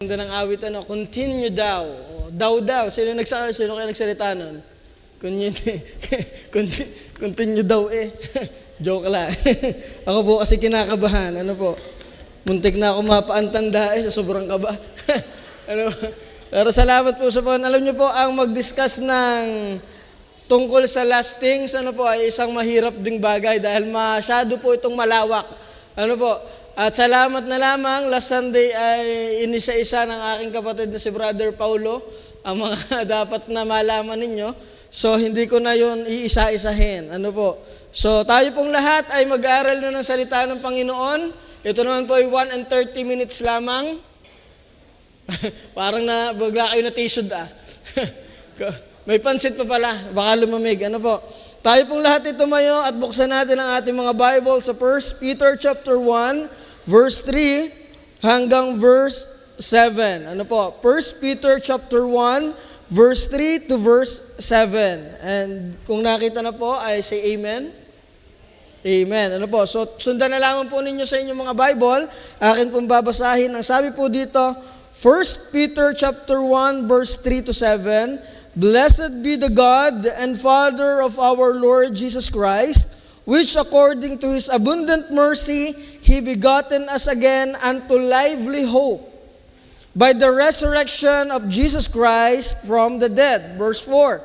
Ganda ng awit, continue daw. Daw. Sino kaya nagsalita nun? Continue daw eh. Joke lang. Ako po kasi kinakabahan. Muntik na ako mapaantanda sa sobrang kaba. Pero salamat po sa Panginoon. Alam niyo po, ang mag-discuss ng tungkol sa lastings, ay isang mahirap ding bagay dahil masyado po itong malawak. At salamat na lamang, last Sunday ay inisa-isa ng aking kapatid na si Brother Paulo ang mga dapat na malaman ninyo. So, hindi ko na yun iisa-isahin. So, tayo pong lahat ay mag-aaral na ng salita ng Panginoon. Ito naman po ay 1 and 30 minutes lamang. Parang bagla kayo na t-shirt May pansit pa pala, baka lumamig. Tayo pong lahat tumayo at buksan natin ang ating mga Bible sa 1 Peter chapter 1, verse 3 hanggang verse 7. 1 Peter chapter 1, verse 3 to verse 7. And kung nakita na po, ay say amen. Amen. So sundan na lamang po ninyo sa inyong mga Bible. Akin pong babasahin. Ang sabi po dito, 1 Peter chapter 1, verse 3 to 7. Blessed be the God and Father of our Lord Jesus Christ, which according to His abundant mercy, He begotten us again unto lively hope, by the resurrection of Jesus Christ from the dead. Verse 4,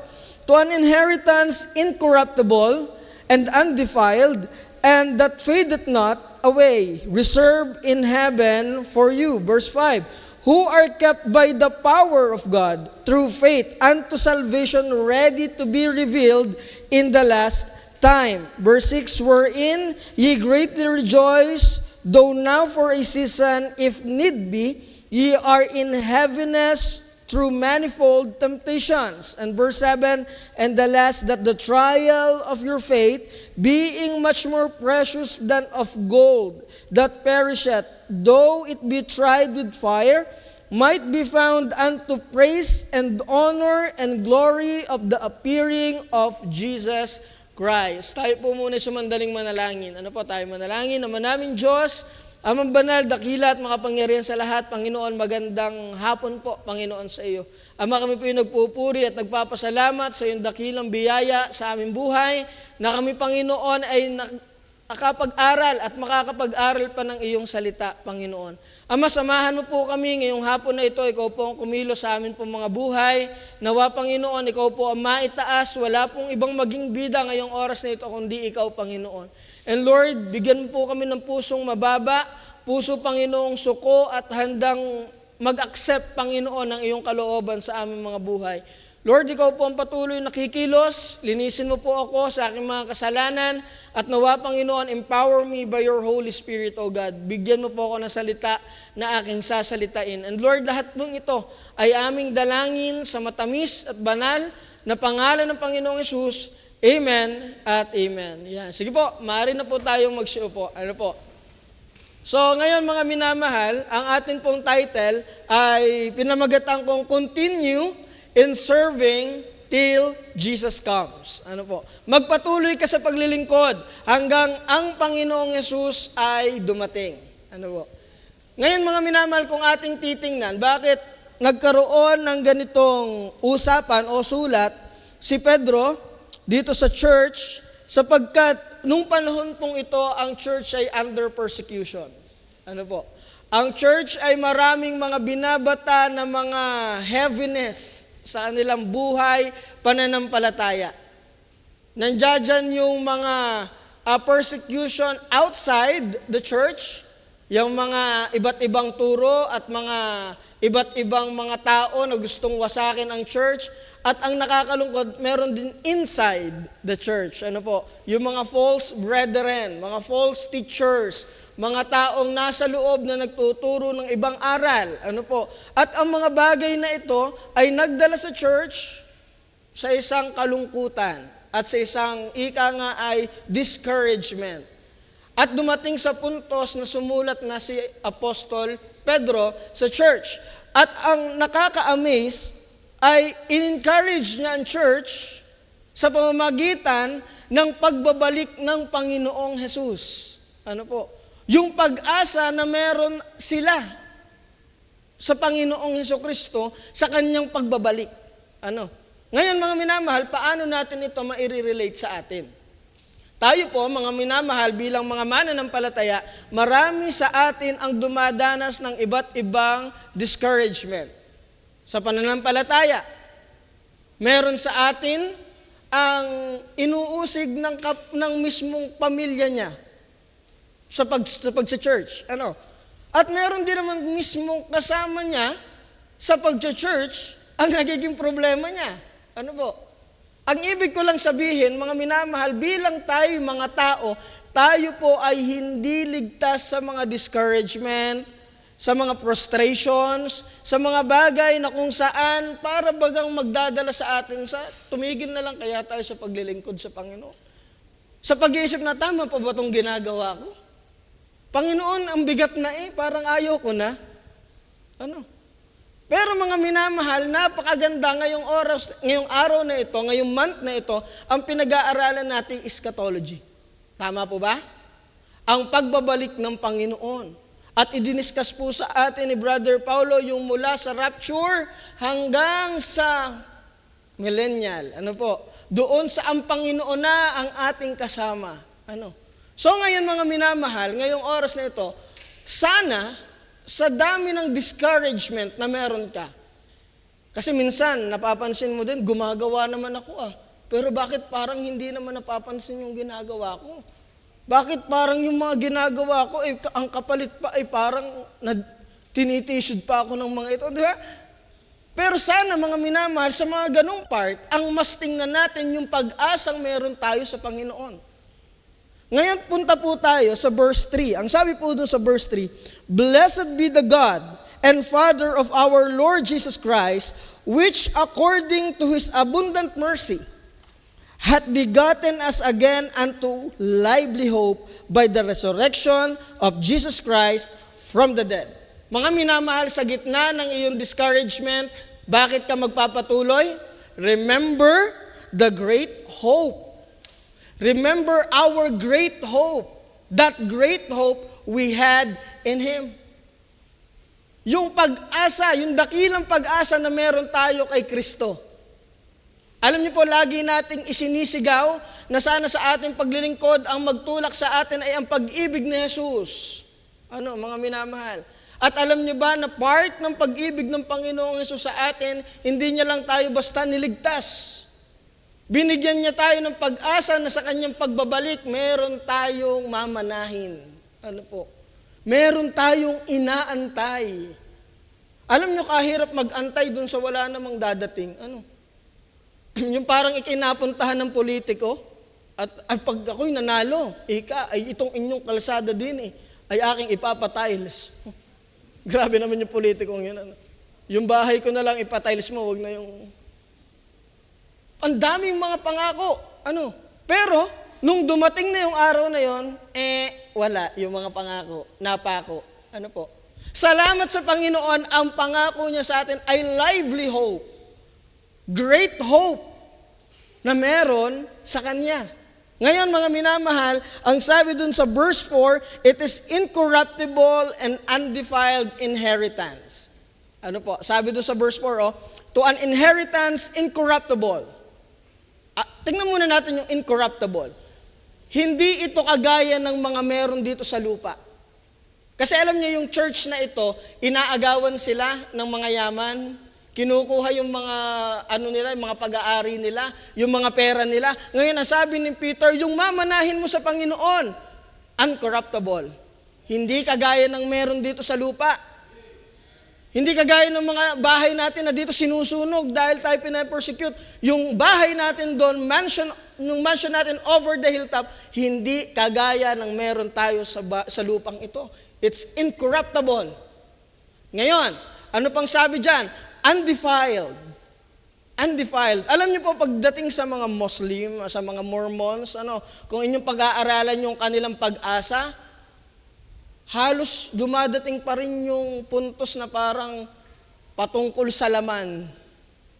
to an inheritance incorruptible and undefiled, and that fadeth not away, reserved in heaven for you. Verse 5, who are kept by the power of God through faith unto salvation, ready to be revealed in the last time. Verse 6, wherein ye greatly rejoice, though now for a season, if need be, ye are in heaviness through manifold temptations. And verse 7, and the last, that the trial of your faith, being much more precious than of gold, that perisheth, though it be tried with fire, might be found unto praise and honor and glory of the appearing of Jesus Christ. Tayo po muna sa mandaling manalangin. Tayo manalangin. Ama namin Diyos, Amang banal, dakila at makapangyarihan sa lahat, Panginoon, magandang hapon po, Panginoon, sa iyo. Ama, kami po yung nagpupuri at nagpapasalamat sa iyong dakilang biyaya sa aming buhay, na kami, Panginoon, ay nakapag-aral at makakapag-aral pa ng iyong salita, Panginoon. Ama, samahan mo po kami ngayong hapon na ito. Ikaw po ang kumilos sa amin pong mga buhay. Nawa, Panginoon, ikaw po ang maitaas. Wala pong ibang maging bida ngayong oras na ito kundi ikaw, Panginoon. And Lord, bigyan po kami ng pusong mababa, puso, Panginoong suko at handang mag-accept, Panginoon, ng iyong kalooban sa aming mga buhay. Lord, ikaw po ang patuloy nakikilos, linisin mo po ako sa aking mga kasalanan, at nawa, Panginoon, empower me by your Holy Spirit, O God. Bigyan mo po ako ng salita na aking sasalitain. And Lord, lahat mong ito ay aming dalangin sa matamis at banal na pangalan ng Panginoong Hesus. Amen at amen. Yan. Sige po, maaari na po tayong magsiupo. So ngayon mga minamahal, ang atin pong title ay pinamagatan kong Continue in Serving Till Jesus Comes. Magpatuloy ka sa paglilingkod hanggang ang Panginoong Hesus ay dumating. Ngayon mga minamahal, kung ating titingnan, bakit nagkaroon ng ganitong usapan o sulat si Pedro dito sa church, sapagkat nung panahon pong ito, ang church ay under persecution. Ang church ay maraming mga binabata na mga heaviness sa kanilang buhay, pananampalataya. Nandiyan yung mga persecution outside the church, yung mga iba't ibang turo at mga iba't ibang mga tao na gustong wasakin ang church. At ang nakakalungkot, meron din inside the church. Yung mga false brethren, mga false teachers, mga taong nasa loob na nagtuturo ng ibang aral. At ang mga bagay na ito ay nagdala sa church sa isang kalungkutan at sa isang ika nga ay discouragement. At dumating sa puntos na sumulat na si Apostol Pedro sa church. At ang nakaka-amaze ay in-encourage niya ang church sa pamamagitan ng pagbabalik ng Panginoong Hesus. Yung pag-asa na meron sila sa Panginoong Hesukristo sa kanyang pagbabalik. Ano? Ngayon mga minamahal, paano natin ito maire-relate sa atin? Tayo po, mga minamahal, bilang mga mananampalataya, marami sa atin ang dumadanas ng iba't ibang discouragement. Sa pananampalataya, meron sa atin ang inuusig ng mismong pamilya niya sa pag-church. Ano? At meron din naman mismong kasama niya sa pag-church ang nagiging problema niya. Ano po? Ang ibig ko lang sabihin, mga minamahal, bilang tayo mga tao, tayo po ay hindi ligtas sa mga discouragement, sa mga frustrations, sa mga bagay na kung saan para bagang magdadala sa atin sa tumigil na lang kaya tayo sa paglilingkod sa Panginoon. Sa pag-iisip na tama pa ba itong ginagawa ko? Panginoon, ang bigat na parang ayaw ko na. Ano? Pero mga minamahal, napakaganda ngayong araw na ito, ngayong month na ito, ang pinag-aaralan natin eschatology. Tama po ba? Ang pagbabalik ng Panginoon. At idiniscuss po sa atin ni Brother Paulo yung mula sa rapture hanggang sa millennial. Ano po? Doon sa ang Panginoon na ang ating kasama. Ano? So ngayon mga minamahal, ngayong oras na ito, sana sa dami ng discouragement na meron ka. Kasi minsan, napapansin mo din, gumagawa naman ako Pero bakit parang hindi naman napapansin yung ginagawa ko? Bakit parang yung mga ginagawa ko, ang kapalit pa, parang tinitisod pa ako ng mga ito. Di ba? Pero sana mga minamahal, sa mga ganong part, ang mas tingnan natin yung pag-asang meron tayo sa Panginoon. Ngayon, punta po tayo sa verse 3. Ang sabi po dun sa verse 3, Blessed be the God and Father of our Lord Jesus Christ, which according to His abundant mercy, hath begotten us again unto lively hope by the resurrection of Jesus Christ from the dead. Mga minamahal, sa gitna ng iyong discouragement, bakit ka magpapatuloy? Remember the great hope. Remember our great hope. That great hope we had in Him. Yung pag-asa, yung dakilang pag-asa na meron tayo kay Kristo. Alam niyo po, lagi nating isinisigaw na sana sa ating paglilingkod, ang magtulak sa atin ay ang pag-ibig ni Jesus. Ano, mga minamahal? At alam niyo ba na part ng pag-ibig ng Panginoong Jesus sa atin, hindi niya lang tayo basta niligtas. Binigyan niya tayo ng pag-asa na sa kanyang pagbabalik, meron tayong mamanahin. Ano po? Meron tayong inaantay. Alam niyo, kahirap mag-antay dun sa wala namang dadating. Ano? Yung parang ikinapuntahan ng politiko, at pag ako'y nanalo, ay itong inyong kalsada din ay aking ipapatiles. Grabe naman yung politikong yun. Ano? Yung bahay ko na lang ipatiles mo, wag na yung... Ang daming mga pangako. Ano? Pero, nung dumating na yung araw na yon, wala yung mga pangako. Napako. Ano po? Salamat sa Panginoon, ang pangako niya sa atin ay lively hope. Great hope na meron sa Kanya. Ngayon, mga minamahal, ang sabi dun sa verse 4, it is incorruptible and undefiled inheritance. Ano po? Sabi dun sa verse 4, to an inheritance incorruptible. Tingnan muna natin yung incorruptible. Hindi ito kagaya ng mga meron dito sa lupa. Kasi alam niyo yung church na ito, inaagawan sila ng mga yaman, kinukuha yung mga yung mga pag-aari nila, yung mga pera nila. Ngayon, ang sabi ni Peter, yung mamanahin mo sa Panginoon, uncorruptible. Hindi kagaya ng meron dito sa lupa. Hindi kagaya ng mga bahay natin na dito sinusunog dahil tayo pinapersecute. Yung bahay natin doon, nung mansion natin over the hilltop, hindi kagaya ng meron tayo sa lupang ito. It's incorruptible. Ngayon, ano pang sabi dyan? Undefiled. Undefiled. Alam niyo po, pagdating sa mga Muslim, sa mga Mormons, kung inyong pag-aaralan yung kanilang pag-asa, halos dumadating pa rin yung puntos na parang patungkol sa laman.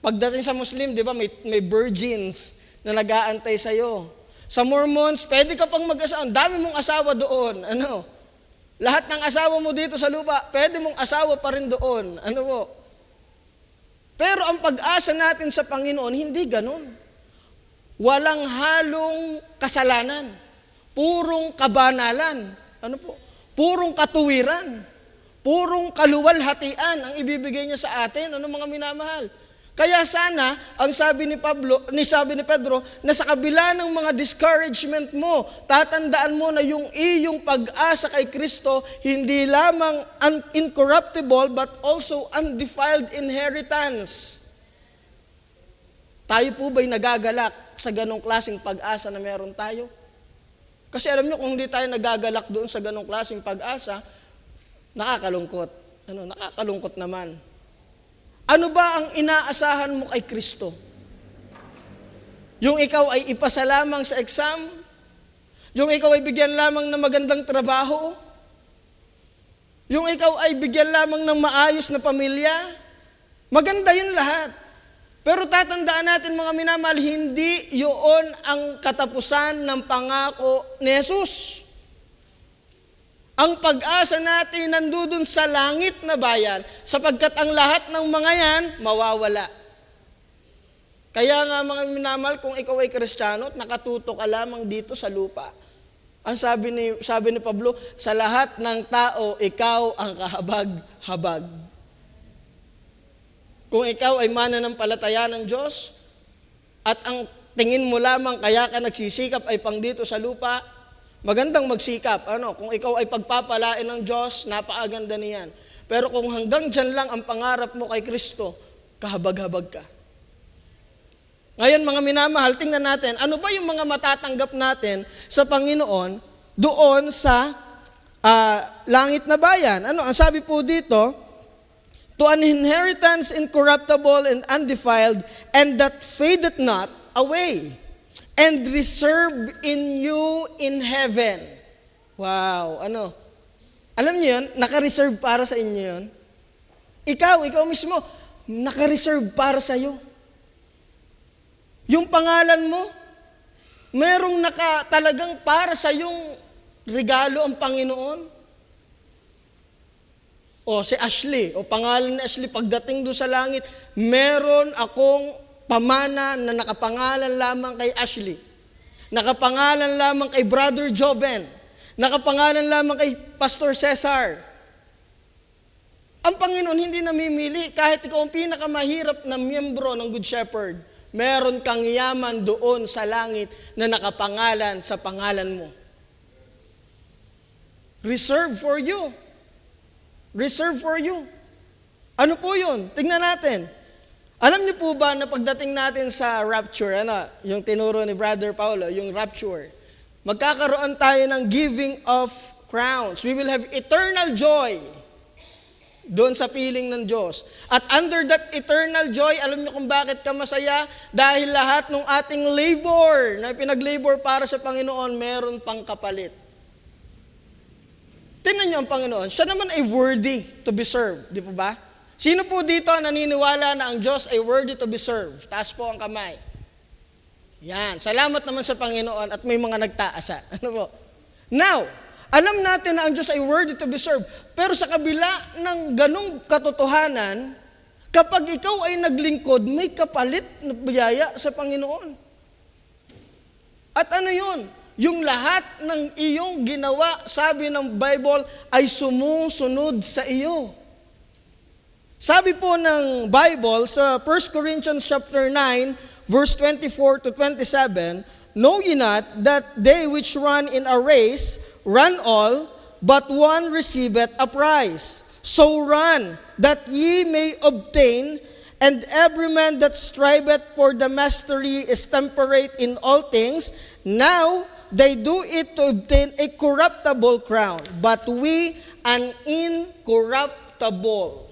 Pagdating sa Muslim, di ba, may virgins na nag-aantay sa'yo. Sa Mormons, pwede ka pang mag-asawa. Ang dami mong asawa doon. Lahat ng asawa mo dito sa lupa, pwede mong asawa pa rin doon. Ano po? Pero ang pag-asa natin sa Panginoon, hindi ganun. Walang halong kasalanan. Purong kabanalan. Ano po? Purong katuwiran. Purong kaluwalhatian ang ibibigay niya sa atin. Ano mga minamahal? Kaya sana, ang sabi ni Pedro, na sa kabila ng mga discouragement mo, tatandaan mo na yung iyong pag-asa kay Kristo, hindi lamang incorruptible, but also undefiled inheritance. Tayo po ba'y nagagalak sa ganong klaseng pag-asa na meron tayo? Kasi alam nyo, kung hindi tayo nagagalak doon sa ganong klaseng pag-asa, nakakalungkot. Nakakalungkot naman. Ano ba ang inaasahan mo kay Kristo? Yung ikaw ay ipasa lamang sa exam? Yung ikaw ay bigyan lamang ng magandang trabaho? Yung ikaw ay bigyan lamang ng maayos na pamilya? Maganda yun lahat. Pero tatandaan natin mga minamahal, hindi yun ang katapusan ng pangako ni Jesus. Ang pag-asa natin nandudun sa langit na bayan, sapagkat ang lahat ng mga yan, mawawala. Kaya nga mga minamahal, kung ikaw ay Kristiyano at nakatuto ka lamang dito sa lupa, ang sabi ni Pablo, sa lahat ng tao, ikaw ang kahabag-habag. Kung ikaw ay mananampalataya ng Diyos, at ang tingin mo lamang kaya ka nagsisikap ay pang dito sa lupa, magandang magsikap. Kung ikaw ay pagpapalain ng Diyos, napakaganda niyan. Pero kung hanggang dyan lang ang pangarap mo kay Kristo, kahabag-habag ka. Ngayon mga minamahal, tingnan natin, ano ba yung mga matatanggap natin sa Panginoon doon sa langit na bayan? Ang sabi po dito, to an inheritance incorruptible and undefiled, and that fadeth not away, and reserved in you in heaven. Wow, Alam niyo yun? Naka-reserve para sa inyo yun. Ikaw mismo, naka-reserve para sa iyo. Yung pangalan mo, merong talagang para sa yung regalo ang Panginoon. O si Ashley, o pangalan ni Ashley, pagdating doon sa langit, meron akong pamana na nakapangalan lamang kay Ashley. Nakapangalan lamang kay Brother Joben. Nakapangalan lamang kay Pastor Cesar. Ang Panginoon hindi namimili. Kahit ikaw ang pinakamahirap na miyembro ng Good Shepherd, meron kang yaman doon sa langit na nakapangalan sa pangalan mo. Reserved for you. Reserved for you. Ano po yun? Tingnan natin. Alam niyo po ba na pagdating natin sa rapture, yung tinuro ni Brother Paulo, yung rapture, magkakaroon tayo ng giving of crowns. We will have eternal joy doon sa piling ng Diyos. At under that eternal joy, alam niyo kung bakit ka masaya? Dahil lahat ng ating labor, na pinag-labor para sa Panginoon, meron pang kapalit. Tingnan niyo ang Panginoon, siya naman ay worthy to be served, di po ba? Sino po dito naniniwala na ang Diyos ay worthy to be served? Taas po ang kamay. Yan, salamat naman sa Panginoon at may mga nagtaasa. Ano po? Now, alam natin na ang Diyos ay worthy to be served. Pero sa kabila ng ganong katotohanan, kapag ikaw ay naglingkod, may kapalit na biyaya sa Panginoon. At ano yun? Yung lahat ng iyong ginawa, sabi ng Bible, ay sumusunod sa iyo. Sabi po ng Bible sa 1 Corinthians chapter 9, verse 24 to 27, know ye not that they which run in a race run all, but one receiveth a prize. So run, that ye may obtain, and every man that striveth for the mastery is temperate in all things. Now they do it to obtain a corruptible crown, but we an incorruptible.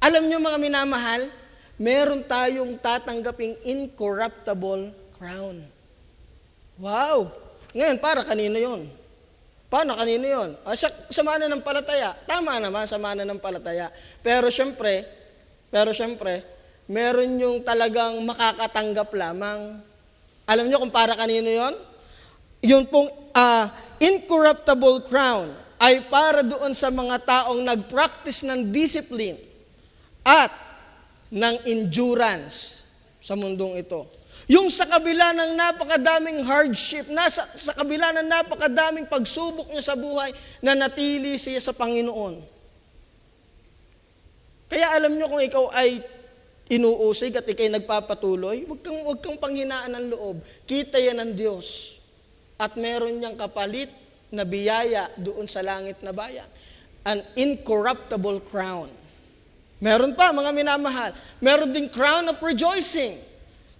Alam niyo mga minamahal, meron tayong tatanggaping incorruptible crown. Wow! Ngayon, para kanino yun? Paano kanino yun? Sa mananampalataya. Tama naman sa mananampalataya. Pero syempre, meron yung talagang makakatanggap lamang. Alam niyo kung para kanino yun? Yun pong incorruptible crown. ay para doon sa mga taong nag-practice ng discipline at ng endurance sa mundong ito. Yung sa kabila ng napakadaming hardship, sa kabila ng napakadaming pagsubok niya sa buhay, nanatili siya sa Panginoon. Kaya alam nyo, kung ikaw ay inuusig at ikay nagpapatuloy, huwag kang panghinaan ng loob. Kita yan ng Diyos. At meron niyang kapalit na biyaya doon sa langit na bayan. An incorruptible crown. Meron pa, mga minamahal, meron ding crown of rejoicing.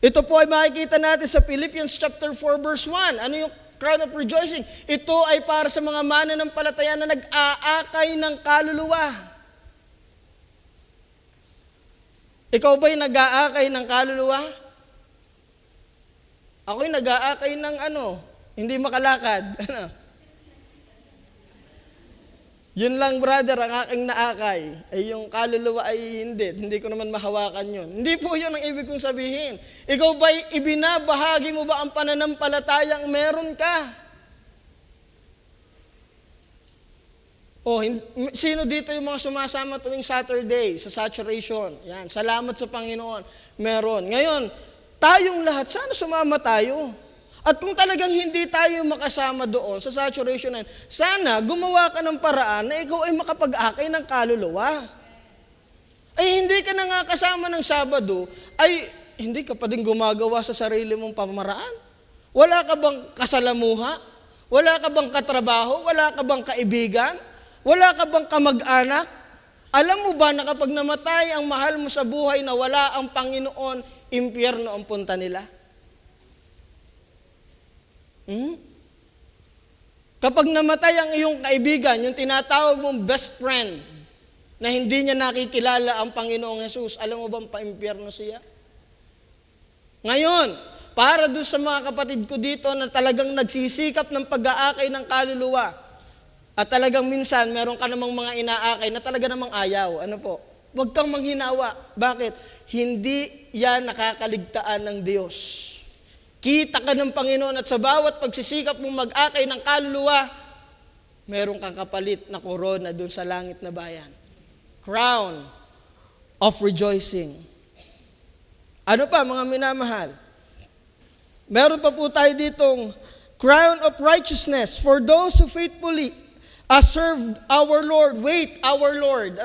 Ito po ay makikita natin sa Philippians chapter 4 verse 1. Ano yung crown of rejoicing? Ito ay para sa mga mananampalataya na nag-aakay ng kaluluwa. Ikaw ba'y nag-aakay ng kaluluwa? Ako'y nag-aakay ng hindi makalakad. Yun lang, brother, ang aking naakay. Ay yung kaluluwa ay hindi ko naman mahawakan yun. Hindi po yun ang ibig kong sabihin. Ikaw ba'y ibinabahagi mo ba ang pananampalatayang meron ka? Sino dito yung mga sumasama tuwing Saturday sa saturation? Yan, salamat sa Panginoon. Meron. Ngayon, tayong lahat, sana sumama tayo. At kung talagang hindi tayo makasama doon sa saturation na, sana gumawa ka ng paraan na ikaw ay makapag-akay ng kaluluwa. Ay hindi ka na nga kasama ng Sabado, ay hindi ka pa din gumagawa sa sarili mong pamaraan. Wala ka bang kasalamuha? Wala ka bang katrabaho? Wala ka bang kaibigan? Wala ka bang kamag-anak? Alam mo ba na kapag namatay ang mahal mo sa buhay na wala ang Panginoon, impyerno ang punta nila? Kapag namatay ang iyong kaibigan, yung tinatawag mong best friend, na hindi niya nakikilala ang Panginoong Jesus, alam mo bang pa-impyerno siya? Ngayon, para doon sa mga kapatid ko dito na talagang nagsisikap ng pag-aakay ng kaluluwa, at talagang minsan, meron ka namang mga inaakay na talaga namang ayaw. Ano po? Huwag kang manghinawa. Bakit? Hindi yan nakakaligtaan ng Diyos. Kita ka ng Panginoon at sa bawat pagsisikap mong mag-akay ng kaluluwa, meron kang kapalit na korona doon sa langit na bayan. Crown of rejoicing. Ano pa, mga minamahal? Meron pa po tayo ditong crown of righteousness for those who faithfully served our Lord. Wait, our Lord.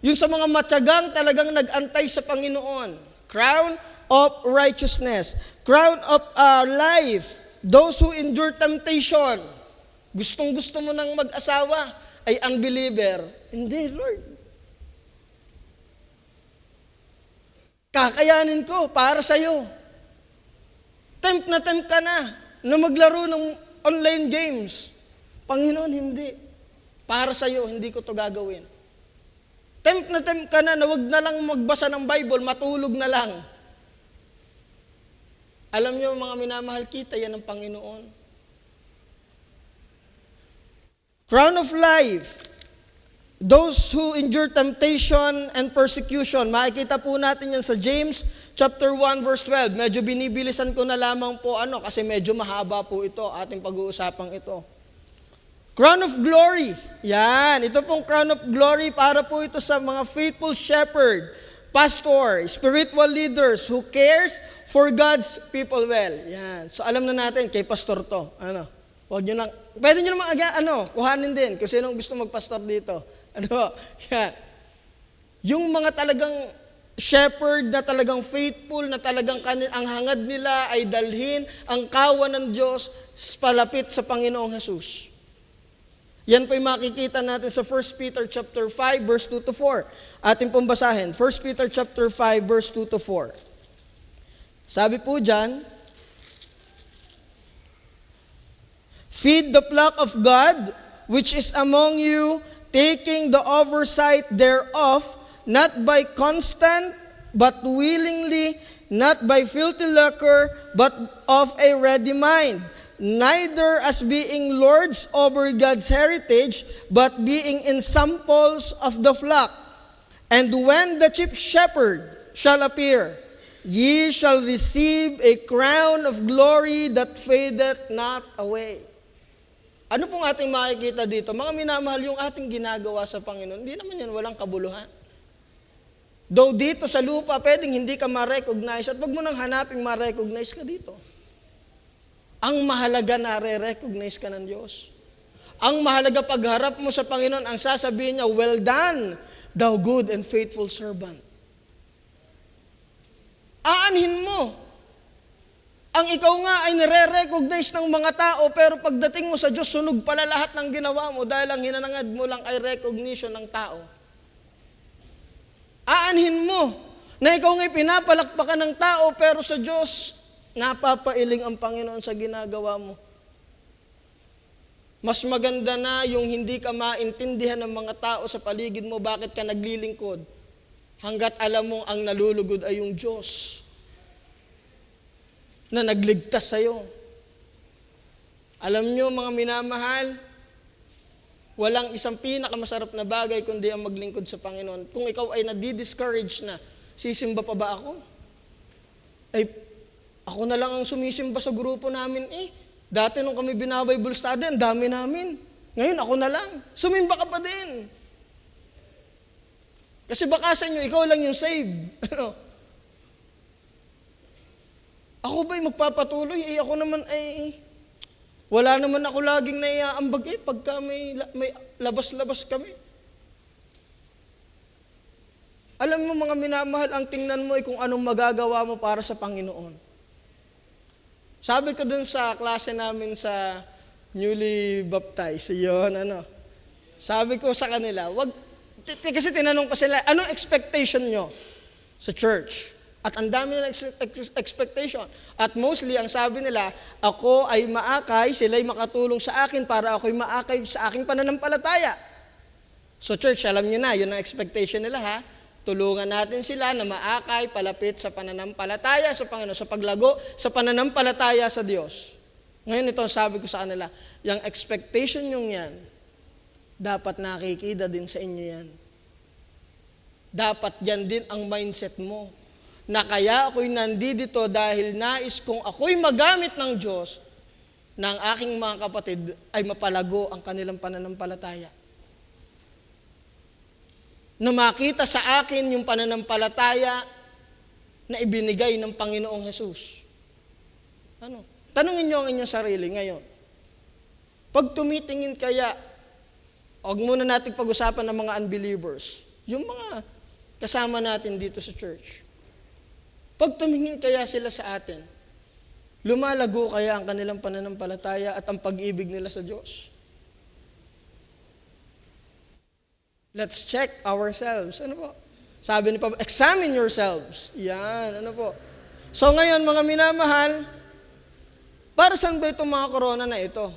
Yung sa mga matyagang talagang nag-antay sa Panginoon. Crown of righteousness. Crown of life. Those who endure temptation. Gustong-gusto mo nang mag-asawa ay unbeliever. Hindi, Lord. Kakayanin ko para sa'yo. Tempt ka na maglaro ng online games. Panginoon, hindi. Para sa'yo, hindi ko to gagawin. Tempt ka na wag na lang magbasa ng Bible, matulog na lang. Alam niyo, mga minamahal, kita yan ng Panginoon. Crown of life. Those who endure temptation and persecution. Makikita po natin yan sa James chapter 1 verse 12. Medyo binibilisan ko na lamang po kasi medyo mahaba po ito, ating pag-uusapang ito. Crown of glory. Yan. Ito pong crown of glory para po ito sa mga faithful shepherd, pastor, spiritual leaders who cares for God's people well. Yan. So alam na natin, kay pastor to. Huwag nyo lang, pwede nyo naman kuhanin din kung sinong gusto magpastor dito. Yan. Yung mga talagang shepherd na talagang faithful, na talagang ang hangad nila ay dalhin ang kawan ng Diyos palapit sa Panginoong Jesus. Yan po yung makikita natin sa 1 Peter chapter 5 verse 2 to 4. Ating pong basahin. 1 Peter chapter 5 verse 2 to 4. Sabi po dyan, feed the flock of God, which is among you, taking the oversight thereof, not by constant, but willingly, not by filthy lucre, but of a ready mind, neither as being lords over God's heritage, but being ensamples of the flock. And when the chief shepherd shall appear, ye shall receive a crown of glory that fadeth not away. Ano pong ating makikita dito? Mga minamahal, yung ating ginagawa sa Panginoon, hindi naman yan walang kabuluhan. Though dito sa lupa, pwedeng hindi ka ma-recognize at wag mo nang hanaping ma-recognize ka dito. Ang mahalaga na re-recognize ka ng Diyos. Ang mahalaga pagharap mo sa Panginoon, ang sasabihin niya, well done, thou good and faithful servant. Aanhin mo. Ang ikaw nga ay nare-recognize ng mga tao, pero pagdating mo sa Diyos, sunog pala lahat ng ginawa mo dahil ang hinanangad mo lang ay recognition ng tao. Aanhin mo na ikaw nga'y pinapalakpakan ng tao, pero sa Diyos, napapailing ang Panginoon sa ginagawa mo. Mas maganda na yung hindi ka maintindihan ng mga tao sa paligid mo, bakit ka naglilingkod, hanggat alam mong ang nalulugod ay yung Diyos na nagligtas sa'yo. Alam nyo, mga minamahal, walang isang pinakamasarap na bagay kundi ang maglingkod sa Panginoon. Kung ikaw ay nadi-discourage na, sisimba pa ba ako? Ay, ako na lang ang sumisimba sa grupo namin Dati nung kami binabible study, ang dami namin. Ngayon, ako na lang. Sumimba ka pa din. Kasi baka sa inyo, ikaw lang yung saved. Ako ba'y magpapatuloy? Ako naman wala naman ako laging naiaambag pagka may labas-labas kami. Alam mo mga minamahal, ang tingnan mo ay kung anong magagawa mo para sa Panginoon. Sabi ko dun sa klase namin sa newly baptized, sabi ko sa kanila, kasi tinanong ko sila, anong expectation nyo sa church? At ang dami nilang expectation. At mostly, ang sabi nila, ako ay maakay, sila'y makatulong sa akin para ako'y maakay sa aking pananampalataya. So church, alam niyo na, yun ang expectation nila ha. Tulungan natin sila na maakay, palapit sa pananampalataya sa Panginoon, sa paglago, sa pananampalataya sa Diyos. Ngayon ito, sabi ko sa kanila, yung expectation yung yan, dapat nakikita din sa inyo yan. Dapat yan din ang mindset mo. Na kaya ako'y nandito dahil nais kong ako'y magamit ng Diyos na ang aking mga kapatid ay mapalago ang kanilang pananampalataya. Na makita sa akin yung pananampalataya na ibinigay ng Panginoong Hesus. Tanungin niyo ang inyong sarili ngayon. Pag tumitingin kaya, huwag muna natin pag-usapan ng mga unbelievers, yung mga kasama natin dito sa church. Pag tumingin kaya sila sa atin, lumalago kaya ang kanilang pananampalataya at ang pag-ibig nila sa Diyos? Let's check ourselves. Ano po? Sabi ni Pablo, examine yourselves. Yan, ano po? So ngayon, mga minamahal, para saan ba itong mga corona na ito?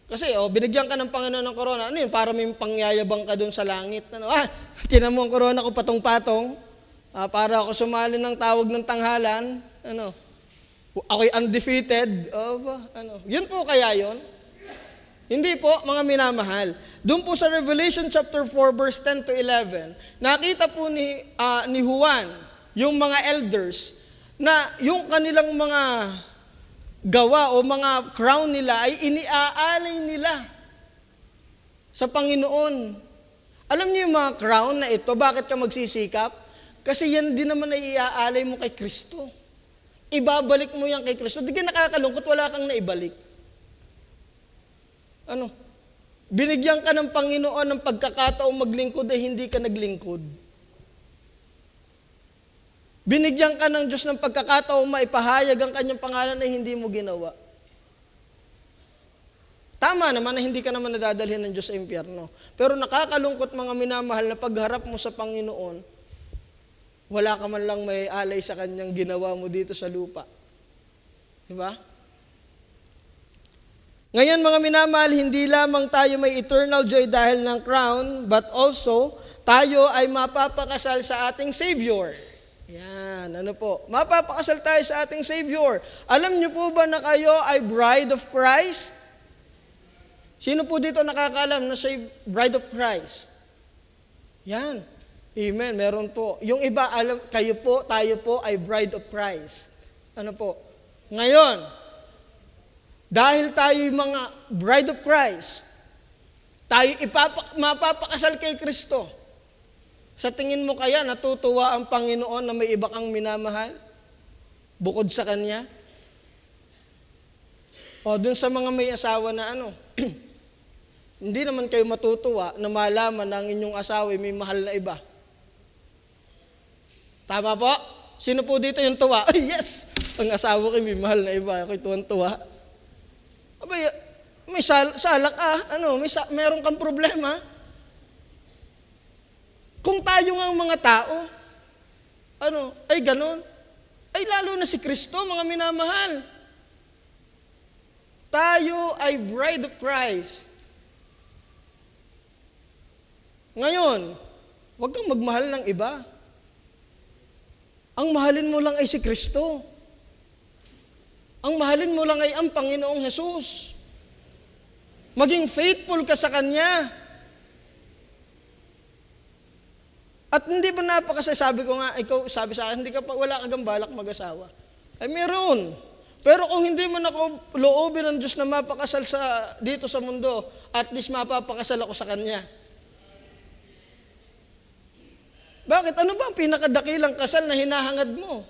Kasi, binigyan ka ng Panginoon ng corona. Ano yun? Para may pangyayabang ka doon sa langit. Tinan mo ang corona ko patong-patong. Para ako sumali ng tawag ng tanghalan. Ako'y undefeated. Yun po kaya yun? Hindi po, mga minamahal. Doon po sa Revelation chapter 4, verse 10 to 11, nakita po ni Juan, yung mga elders, na yung kanilang mga gawa o mga crown nila ay iniaalay nila sa Panginoon. Alam niyo yung mga crown na ito, bakit ka magsisikap? Kasi yan din naman ay iaalay mo kay Kristo. Ibabalik mo yan kay Kristo. Di ka nakakalungkot, wala kang naibalik. Binigyan ka ng Panginoon ng pagkakataong maglingkod ay hindi ka naglingkod. Binigyan ka ng Diyos ng pagkakataong maipahayag ang kanyang pangalan ay hindi mo ginawa. Tama naman na hindi ka naman nadadalhin ng Diyos sa impyerno. Pero nakakalungkot mga minamahal na pagharap mo sa Panginoon, wala ka man lang may alay sa kanyang ginawa mo dito sa lupa. Diba? Ngayon mga minamahal, hindi lamang tayo may eternal joy dahil ng crown, but also, tayo ay mapapakasal sa ating Savior. Yan, mapapakasal tayo sa ating Savior. Alam niyo po ba na kayo ay bride of Christ? Sino po dito nakakaalam na siya bride of Christ? Yan. Amen, meron po. Yung iba, tayo po ay bride of Christ. Ngayon, dahil tayo'y mga bride of Christ, tayo mapapakasal kay Kristo. Sa tingin mo kaya natutuwa ang Panginoon na may iba kang minamahal bukod sa Kanya? O dun sa mga may asawa na hindi naman kayo matutuwa na malaman na ang inyong asawa ay may mahal na iba. Tama po? Sino po dito yung tuwa? Ay, yes! Ang asawa ko may mahal na iba. Ako'y tuwan-tuwa. Abay, may salak meron kang problema. Kung tayo nga mga tao, ay ganon. Ay lalo na si Kristo, mga minamahal. Tayo ay bride of Christ. Ngayon, huwag kang magmahal ng iba. Ang mahalin mo lang ay si Kristo. Ang mahalin mo lang ay ang Panginoong Hesus. Maging faithful ka sa Kanya. At hindi ba sabi ko nga, ikaw sabi sa akin, wala ka balak mag-asawa. Ay meron. Pero kung hindi man ako loobin ng Diyos na mapakasal dito sa mundo, at least mapapakasal ako sa Kanya. Bakit? Ano ba ang pinakadakilang kasal na hinahangad mo?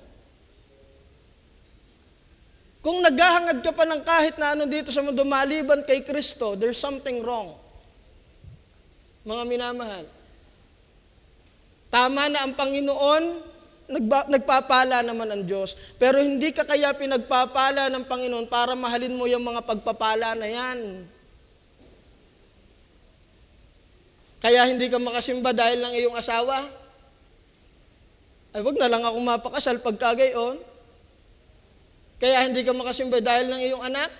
Kung naghahangad ka pa ng kahit na dito sa mundo maliban kay Kristo, there's something wrong. Mga minamahal. Tama na ang Panginoon, nagpapala naman ang Diyos. Pero hindi ka kaya pinagpapala ng Panginoon para mahalin mo yung mga pagpapala na yan. Kaya hindi ka makasimba dahil ng iyong asawa? Ay wag na lang ako mapakasal pagkagayon. Kaya hindi ka makasimba dahil ng iyong anak?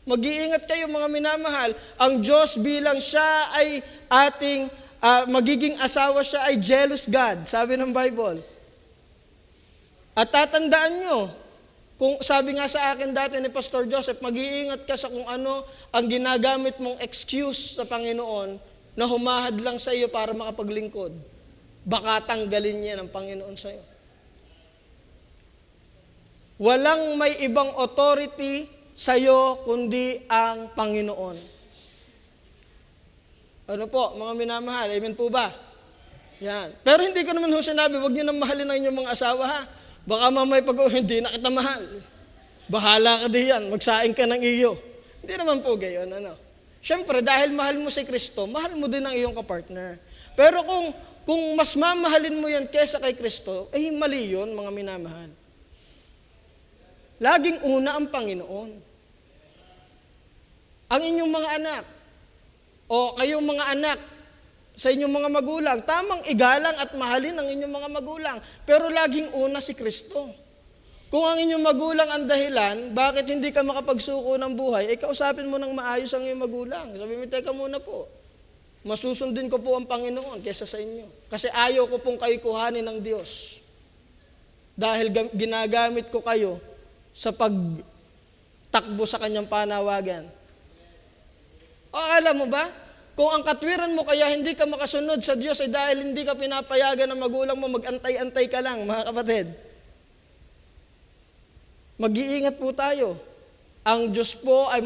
Mag-iingat kayo mga minamahal. Ang Diyos bilang siya ay ating magiging asawa, siya ay jealous God, sabi ng Bible. At tatandaan nyo, kung sabi nga sa akin dati ni Pastor Joseph, mag-iingat ka sa kung ano ang ginagamit mong excuse sa Panginoon na humahad lang sa iyo para makapaglingkod. Baka tanggalin niya ng Panginoon sa iyo. Walang may ibang authority sa iyo kundi ang Panginoon. Ano po, mga minamahal, amen po ba? Yan. Pero hindi ko naman sinabi, huwag niyo nang mahalin ang inyong mga asawa ha. Baka mamay hindi na kita mahal. Bahala ka diyan, magsaing ka ng iyo. Hindi naman po gayon, Siyempre, dahil mahal mo si Kristo, mahal mo din ang iyong kapartner. Pero kung mas mamahalin mo yan kesa kay Kristo, mali yun, mga minamahal. Laging una ang Panginoon. Ang inyong mga anak, o kayong mga anak, sa inyong mga magulang, tamang igalang at mahalin ang inyong mga magulang. Pero laging una si Kristo. Kung ang inyong magulang ang dahilan, bakit hindi ka makapagsuko ng buhay, kausapin mo ng maayos ang iyong magulang. Sabi mo, teka muna po. Masusundin ko po ang Panginoon kesa sa inyo. Kasi ayaw ko pong kayo kuhanin ng Diyos. Dahil ginagamit ko kayo sa pagtakbo sa kanyang panawagan. O alam mo ba, kung ang katwiran mo kaya hindi ka makasunod sa Diyos ay dahil hindi ka pinapayagan ng magulang mo, mag-antay-antay ka lang, mga kapatid. Mag-iingat po tayo. Ang Diyos po ay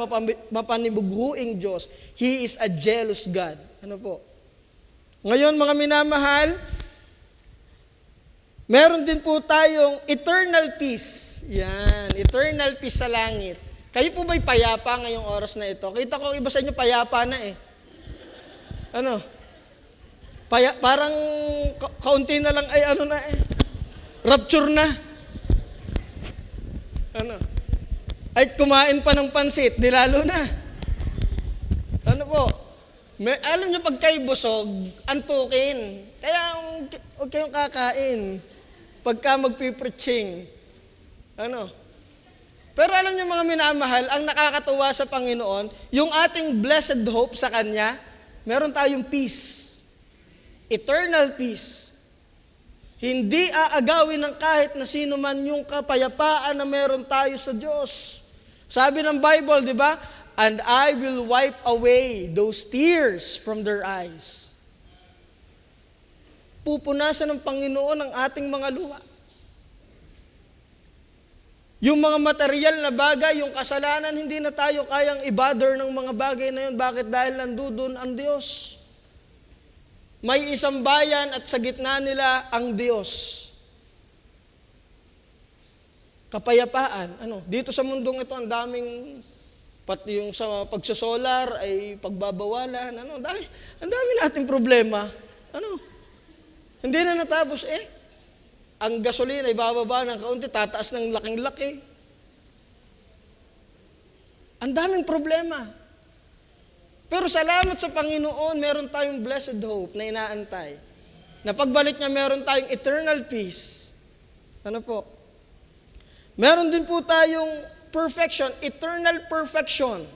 mapanibughuing Diyos. He is a jealous God. Ano po? Ngayon, mga minamahal, meron din po tayong eternal peace. Yan, eternal peace sa langit. Kayo po ba'y payapa ngayong oras na ito? Kita ko iba sa inyo payapa na parang kaunti na lang ay rapture na. Ay kumain pa ng pansit, nilalo na. Alam nyo pag kayo busog, antukin. Kaya huwag kayong kakain. Pagka magpipreaching. Pero alam nyo mga minamahal, ang nakakatuwa sa Panginoon, yung ating blessed hope sa Kanya, meron tayong peace. Eternal peace. Hindi aagawin ng kahit na sino man yung kapayapaan na meron tayo sa Diyos. Sabi ng Bible, di ba? And I will wipe away those tears from their eyes. Pupunasan ng Panginoon ang ating mga luha. Yung mga material na bagay, yung kasalanan, hindi na tayo kayang i-bother ng mga bagay na yun. Bakit? Dahil nandoon ang Diyos. May isang bayan at sa gitna nila ang Diyos. Kapayapaan. Dito sa mundong ito, ang daming, pati yung sa pagsosolar ay pagbabawalan. Ang dami nating problema. Hindi na natapos Ang gasolina ay bababa ng kaunti, tataas ng laking-laki. Ang daming problema. Pero salamat sa Panginoon, meron tayong blessed hope na inaantay. Na pagbalik niya, meron tayong eternal peace. Meron din po tayong perfection, eternal perfection.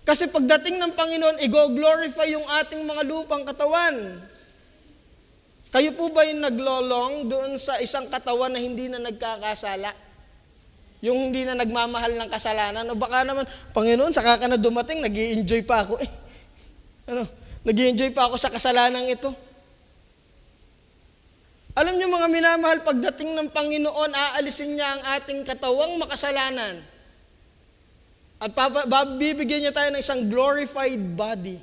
Kasi pagdating ng Panginoon, i-glorify yung ating mga lupang katawan. Kayo po ba yung naglolong doon sa isang katawan na hindi na nagkakasala? Yung hindi na nagmamahal ng kasalanan? O baka naman, Panginoon, saka ka na dumating, nag-i-enjoy pa ako. Nag-i-enjoy pa ako sa kasalanang ito. Alam niyo mga minamahal, pagdating ng Panginoon, aalisin niya ang ating katawang makasalanan. At bibigyan niya tayo ng isang glorified body.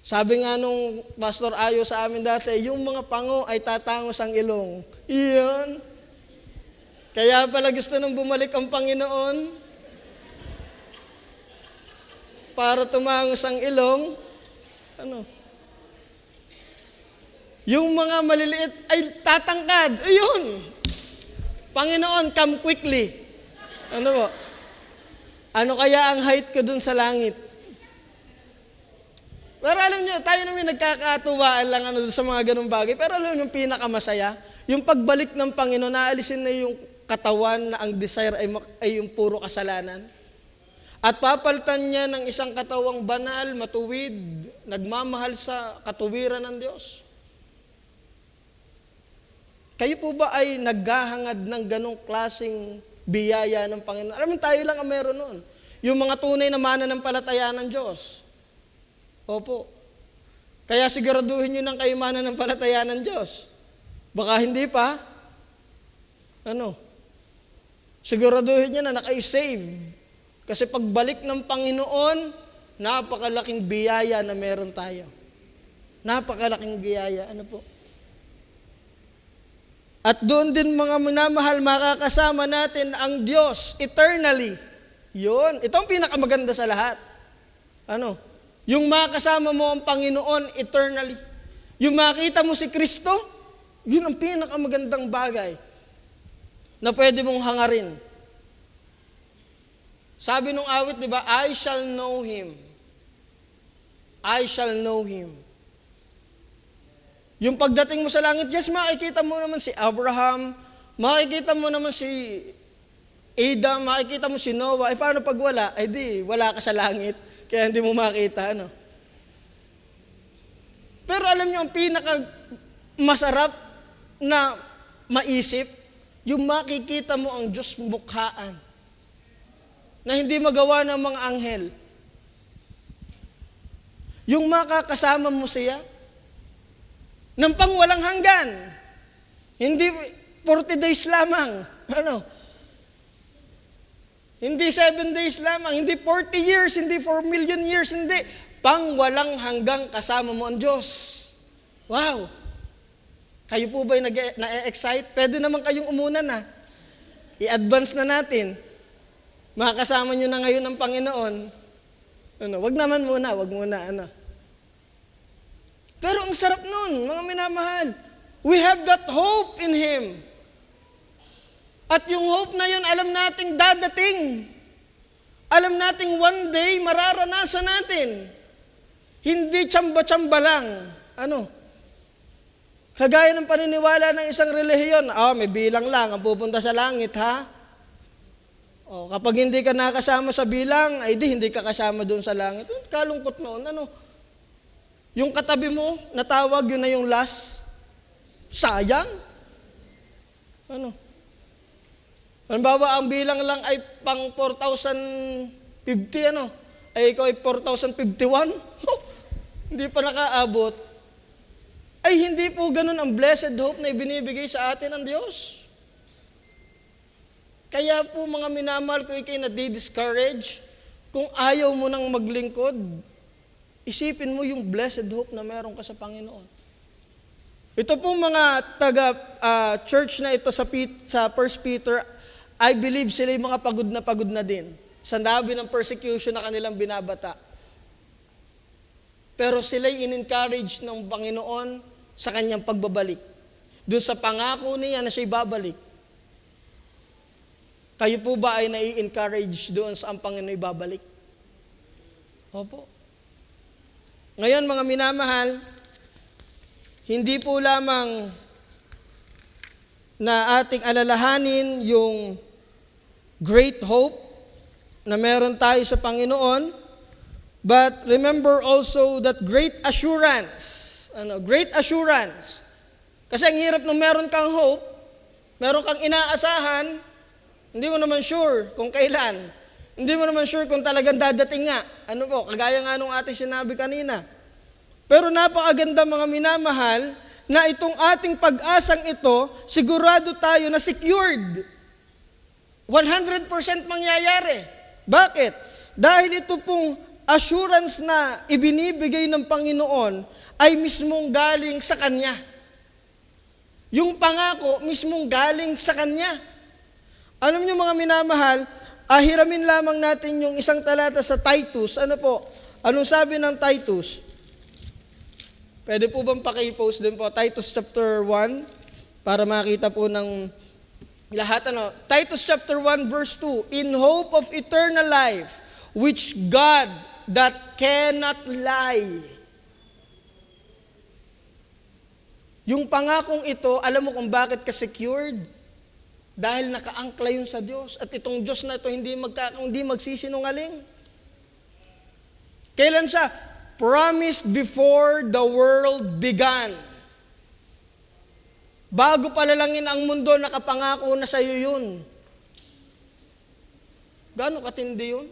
Sabi nga nung Pastor Ayo sa amin dati, yung mga pango ay tatangos ang ilong. Iyon. Kaya pala gusto nang bumalik ang Panginoon para tumangos ang ilong. Yung mga maliliit ay tatangkad. Ayun. Panginoon, come quickly. Ano kaya ang height ko dun sa langit? Pero alam niyo, tayo naman nagkakatuwaan lang sa mga ganung bagay. Pero alam niyo, yung pinakamasaya, yung pagbalik ng Panginoon, naalisin na yung katawan na ang desire ay yung puro kasalanan. At papalitan niya ng isang katawang banal, matuwid, nagmamahal sa katuwiran ng Diyos. Kayo po ba ay naghahangad ng ganong klaseng biyaya ng Panginoon? Alam mo, tayo lang ang meron noon. Yung mga tunay na mananampalataya ng Diyos. Opo. Kaya siguraduhin nyo ng kayo mananampalataya ng Diyos. Baka hindi pa. Siguraduhin nyo na kayo-save. Kasi pagbalik ng Panginoon, napakalaking biyaya na meron tayo. Napakalaking biyaya. At doon din mga minamahal, makakasama natin ang Diyos eternally. Yun. Ito ang pinakamaganda sa lahat. Yung makasama mo ang Panginoon eternally. Yung makita mo si Kristo, yun ang pinakamagandang bagay na pwede mong hangarin. Sabi nung awit, di ba, I shall know Him. I shall know Him. Yung pagdating mo sa langit, yes, makikita mo naman si Abraham, makikita mo naman si Adam, makikita mo si Noah. Paano pag wala? Di, wala ka sa langit. Kaya hindi mo makita, Pero alam niyo, ang pinaka-masarap na maisip, yung makikita mo ang Diyos mukhaan na hindi magawa ng mga anghel. Yung makakasama mo siya ng pangwalang hanggan. Hindi 40 days lamang. Hindi 7 days lamang, hindi 40 years, hindi 4 million years, hindi. Pangwalang hanggang kasama mo ang Diyos. Wow! Kayo po ba'y na-excite? Pwede naman kayong umuna na. I-advance na natin. Makakasama nyo na ngayon ang Panginoon. Wag naman muna, wag muna. Pero ang sarap nun, mga minamahal. We have that hope in Him. At yung hope na yun, alam nating dadating. Alam nating one day, mararanasan natin. Hindi tsamba-tsamba lang. Kagaya ng paniniwala ng isang relihiyon, may bilang lang ang pupunta sa langit, ha? Kapag hindi ka nakasama sa bilang, hindi ka kasama doon sa langit. Kalungkot noon, Yung katabi mo, natawag, yun na yung last. Sayang. Halimbawa, ang bilang lang ay pang 4,050, ay ikaw ay 4,051. Hindi pa nakaabot. Ay hindi po ganun ang blessed hope na ibinibigay sa atin ng Diyos. Kaya po mga minamahal ko, ikay na-discourage, kung ayaw mo nang maglingkod, isipin mo yung blessed hope na meron ka sa Panginoon. Ito pong mga taga-church na ito sa 1 Peter, I believe sila yung mga pagod na din sa labi ng persecution na kanilang binabata. Pero sila'y in-encourage ng Panginoon sa kanyang pagbabalik. Doon sa pangako niya na siya'y babalik. Kayo po ba ay nai-encourage doon sa ang Panginoon babalik? Opo. Ngayon mga minamahal, hindi po lamang na ating alalahanin yung great hope na meron tayo sa Panginoon, but remember also that great assurance. Great assurance. Kasi ang hirap nung meron kang hope, meron kang inaasahan, hindi mo naman sure kung kailan. Hindi mo naman sure kung talagang dadating nga. Kagaya nga nung ating sinabi kanina. Pero napakaganda mga minamahal, na itong ating pag-asang ito, sigurado tayo na secured. 100% mangyayari. Bakit? Dahil ito pong assurance na ibinibigay ng Panginoon ay mismong galing sa Kanya. Yung pangako, mismong galing sa Kanya. Alam niyo mga minamahal, hiramin lamang natin yung isang talata sa Titus. Anong sabi ng Titus? Pwede po bang paki-post din po? Titus chapter 1, para makita po ng lahat. Titus chapter 1 verse 2, in hope of eternal life, which God that cannot lie. Yung pangakong ito, alam mo kung bakit ka-secured? Dahil nakaangkla yun sa Diyos. At itong Diyos na ito hindi magsisinungaling. Kailan siya? Promised before the world began. Bago palalangin ang mundo, nakapangako na sa iyo yun. Gaano katindi yun?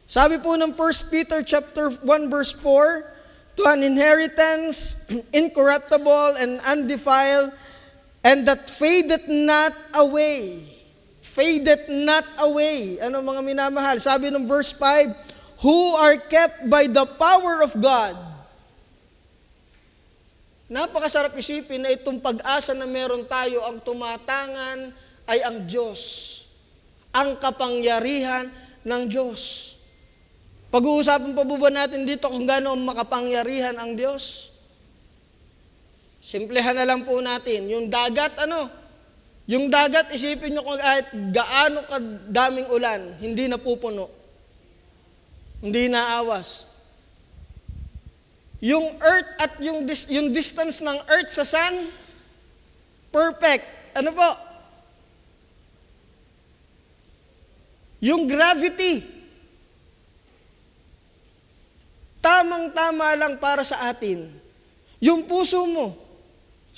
Sabi po ng 1 Peter chapter 1 verse 4, to an inheritance incorruptible and undefiled, and that fadeth not away. Fadeth not away. Mga minamahal? Sabi ng verse 5, who are kept by the power of God. Napakasarap isipin na itong pag-asa na meron tayo, ang tumatangan ay ang Diyos. Ang kapangyarihan ng Diyos. Pag-uusapan pa ba natin dito kung gaano makapangyarihan ang Diyos? Simplehan na lang po natin. Yung dagat, Yung dagat, isipin nyo kung kahit gaano kadaming ulan, hindi napupuno. Hindi naawas. Yung earth at yung distance ng earth sa sun, perfect. Yung gravity, tamang-tama lang para sa atin. Yung puso mo,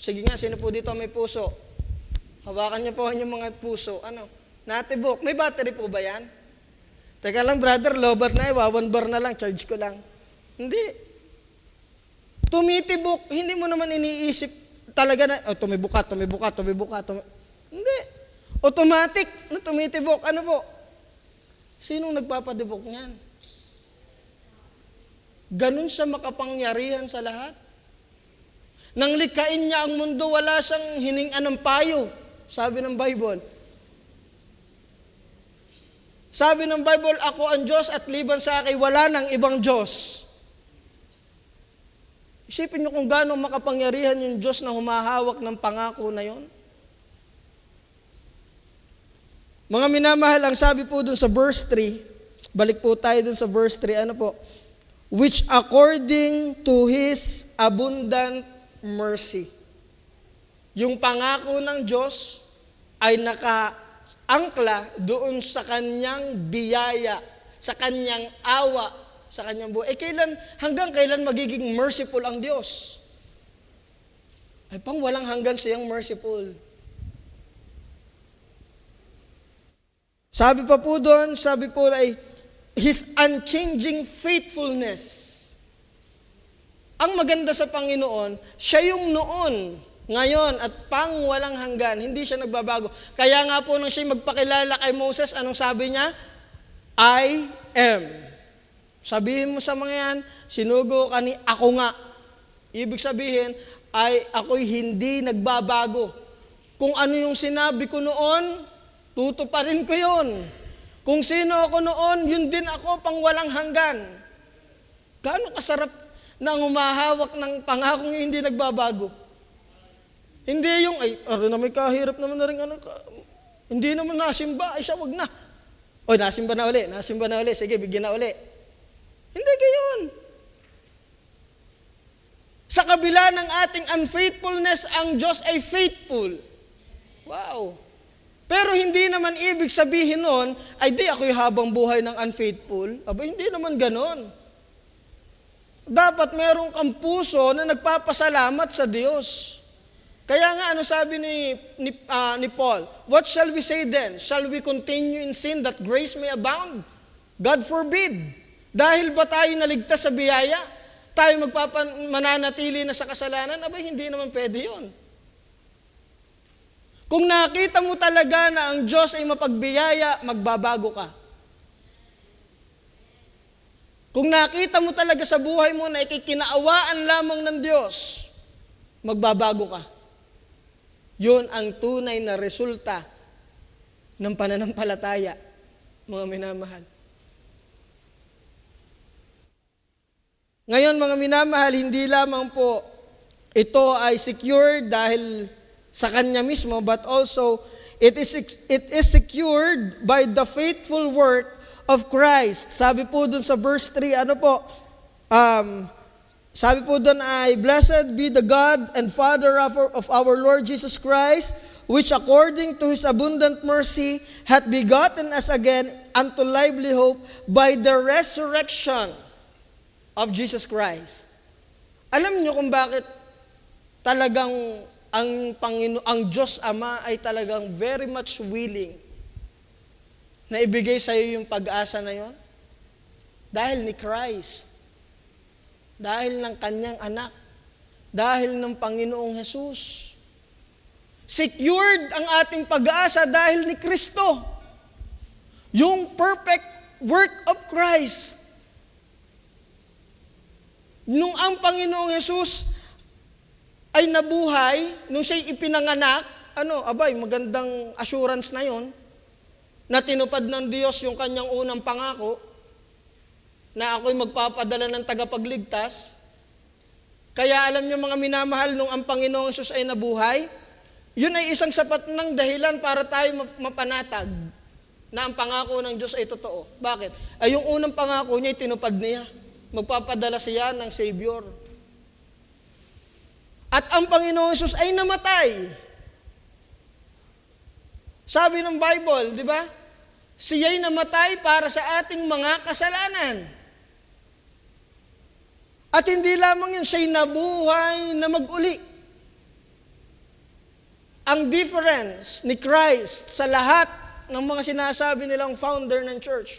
sige nga, sino po dito may puso? Hawakan niyo po yung mga puso. Natibok. May battery po ba yan? Teka lang brother, lobat na 1 bar na lang, charge ko lang. Hindi. Tumitibok, hindi mo naman iniisip talaga na, tumibuka. Hindi. Automatic na tumitibok. Po? Sinong nagpapadibok niyan? Ganun siya makapangyarihan sa lahat. Nang likain niya ang mundo, wala siyang hiningan ng payo. Sabi ng Bible. Sabi ng Bible, ako ang Diyos at liban sa akin, wala nang ibang Diyos. Isipin niyo kung gaano makapangyarihan yung Diyos na humahawak ng pangako na yon. Mga minamahal, ang sabi po dun sa verse 3, balik po tayo dun sa verse 3, which according to His abundant mercy. Yung pangako ng Diyos ay nakaangkla doon sa kanyang biyaya, sa kanyang awa, sa kanyang buhay. Hanggang kailan magiging merciful ang Diyos? Ay pang walang hanggan siyang merciful. Sabi po ay His unchanging faithfulness. Ang maganda sa Panginoon, siya yung noon ngayon at pang walang hanggan. Hindi siya nagbabago. Kaya nga po nung siya magpakilala kay Moses, anong sabi niya? I am. Sabihin mo sa mga yan, sinugo ka ni ako nga. Ibig sabihin, ako'y hindi nagbabago. Kung ano yung sinabi ko noon, tutuparin ko yun. Kung sino ako noon, yun din ako pang walang hanggan. Gaano kasarap na humahawak ng pangakong hindi nagbabago. Hindi yung, na may kahirap naman na rin, hindi naman nasimba, siya wag na. Nasimba na uli, sige, bigyan na uli. Hindi gayon. Sa kabila ng ating unfaithfulness, ang Diyos ay faithful. Wow. Pero hindi naman ibig sabihin nun, di ako'y habang buhay ng unfaithful. Hindi naman ganon. Dapat meron kang puso na nagpapasalamat sa Diyos. Kaya nga, ano sabi ni Paul? What shall we say then? Shall we continue in sin that grace may abound? God forbid. Dahil ba tayo naligtas sa biyaya? Tayo mananatili na sa kasalanan? Hindi naman pwede yun. Kung nakita mo talaga na ang Diyos ay mapagbiyaya, magbabago ka. Kung nakita mo talaga sa buhay mo na ikikinaawaan lamang ng Diyos, magbabago ka. Yun ang tunay na resulta ng pananampalataya, mga minamahal. Ngayon, mga minamahal, hindi lamang po ito ay secure dahil sa Kanya mismo, but also it is secured by the faithful work of Christ. Sabi po dun sa verse 3, sabi po dun ay, Blessed be the God and Father of our Lord Jesus Christ, which according to His abundant mercy hath begotten us again unto lively hope by the resurrection of Jesus Christ. Alam niyo kung bakit talagang ang Diyos Ama ay talagang very much willing na ibigay sa iyo yung pag-asa na yon? Dahil ni Christ. Dahil ng Kanyang anak. Dahil ng Panginoong Jesus. Secured ang ating pag-asa dahil ni Kristo. Yung perfect work of Christ. Nung ang Panginoong Jesus ay nabuhay, nung siya'y ipinanganak, magandang assurance na yon, na tinupad ng Diyos yung Kanyang unang pangako, na ako'y magpapadala ng tagapagligtas. Kaya alam niyo mga minamahal, nung ang Panginoong Jesus ay nabuhay, yun ay isang sapat ng dahilan para tayo mapanatag na ang pangako ng Diyos ay totoo. Bakit? Yung unang pangako niya ay tinupad niya. Magpapadala siya ng Savior. At ang Panginoong Jesus ay namatay. Sabi ng Bible, di ba? Siya'y namatay para sa ating mga kasalanan. At hindi lamang yun, siya'y nabuhay na mag-uli. Ang difference ni Christ sa lahat ng mga sinasabi nilang founder ng church,